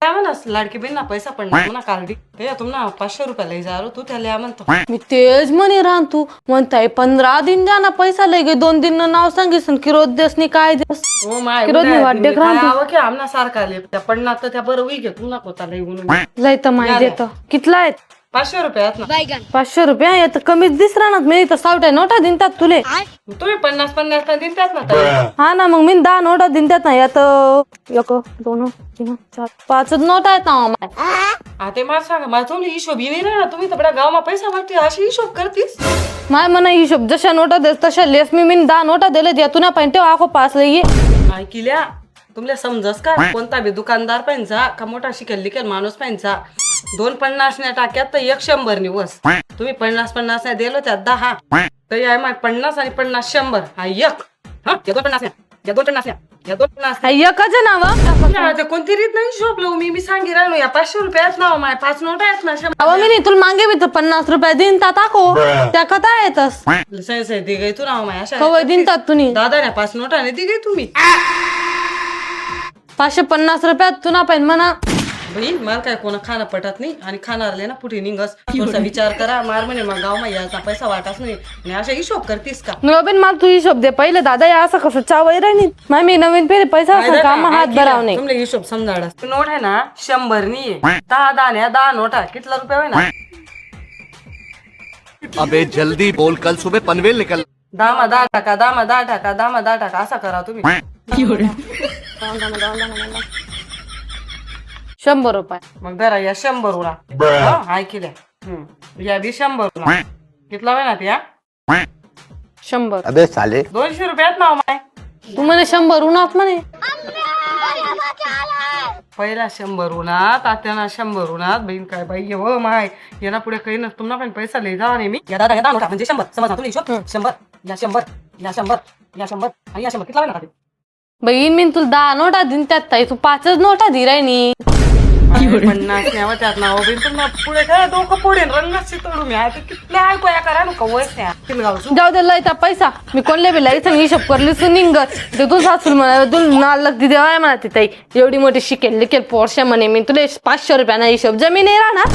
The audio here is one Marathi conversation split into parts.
काय म्हणस लाडकी बहीण ना पैसा पडणार म्हणा कार्डी ते तुम्हाला 500 रुपये लई जा तू त्याला म्हणतो मी तेच म्हणे राहन तू म्हणताय 15 दिन जाना पैसा लय गे 2 दिन नाव सांगितलं की रोज देसनी काय देस हो माय किरोद मी वाड्डे ग्रांत की आमना सारखा ले त्या पडणार तर त्या बरं वी घे तुला कोता लई म्हणून लय तर माहिती देत कितला आहेत 500 रुपयात ना 500 रुपये येत कमीच दिस राहणार मी तर 7 नोटा दिनतात तुले तुम्ही 50 तर देतात ना ताई. हा ना मग मी 10 नोटा दिनतात ना यात 1 2 3 4 5 नोटा आहेत ना हा ते मला सांगा मला तुम्ही हिशोब नाही ना तुम्ही तर बडा गावमा पैसा वाटते अशी हिशोब करतीस माय मना हिशोब जशा नोटा देस तशा लेस मी 10 नोटा दिले यातून पण ठेव आखो पास लई ऐकिल्या तुमले समजस का कोणता बी दुकानदार पाहिजे का मोठा शिकेल लिकेल माणूस पाहिजे 250 ने टाक्यात तर 100 निवस तुम्ही 50 नाही दिलो त्यात 10 तरी आहे माय 50 आणि 50 100 हा एक हा या 250 या 250 या 250 एकच नाव ते कोणती रीत नाही शोभलो मी सांगी राहिलो या 500 रुपयात नाव माय 5 नोटा आहेत ना 100 अहो मी नाही तुला मागे मी तर 50 रुपये दिनतात आखो त्या कथा येतस सही सही दी गई तू नाव माय अशा कवय दिनतात तुम्ही दादा ने 5 नोटा ने दी गई तुम्ही 550 रुपयात तुना पण म्हणा बहीण मला काय कोणा खाणं पटत नाही आणि खाणारले ना पुढे निघस थोडासा विचार करा मार म्हणे मग गाव मा याचा पैसा वाटाच नाही आणि अशा हिशोब करतीस का नवीन मला तू हिशोब दे पहिले दादा या असं कसं चावय राहिनी मग मी नवीन पेरे पैसा असं काम हात भराव नाही तुमले हिशोब समजाडा नोट आहे ना 100 नी 10 दाण्या 10 नोटा कितला रुपये होय ना अबे जल्दी बोल कल सुबह पनवेल निकल दामा 10 टाका दामा 10 टाका दामा 10 टाका असा करा तुम्ही 100 रुपये मग जरा या 100 उडा ऐकल्या या बी 100 उडा कितला होय ना त्या 100 अबे साले 200 रुपयात नाव माय तू म्हणे 100 उन्हात म्हणे पहिला 100 उन्हात आत्याना 100 उन्हात बहीण काय बाई हो माय यांना पुढे काही नसतं तुम्हाला पण पैसा लई जा नाही मी या दादा या नोटा म्हणजे 100 समजा तुम्ही हिशोब 100 या 100 या 100 या 100 आणि या 100 कितला होय ना बहीण मी तुला 10 नोटा दिन त्यात ताई तू 5 नोटा दि राहिनी 50 न्यावं त्यात नाव बहीण तुम्हाला पुढे काय डोकं पुढे रंगाची तोडू मी आता कितले ऐकू या करा नको वयस त्या किलगावचं जाऊ दे लय त्या पैसा मी कोणले बी लय हिशोब करली तू निंग ते तू सासूल म्हणा तू नालक दिदी आहे म्हणा ती ताई एवढी मोठी शिकेल लिकेल पोरशा म्हणे मी तुला 500 रुपयाना हिशोब जमीन आहे राहणार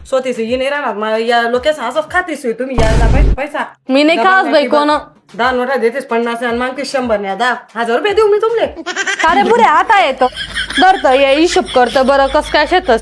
स्वतःच ये नाही राहणार या लोकेशन असंच खातीस होय तुम्ही यायला पैसा मी नाही खास बाई कोण 10 नोटा देतेस 50 आणि मागते 100 न्या 10,000 रुपये देऊ मी तुमले अरे पुरे आता येतो धरत हिशोब करतं बरं कस काय शेतस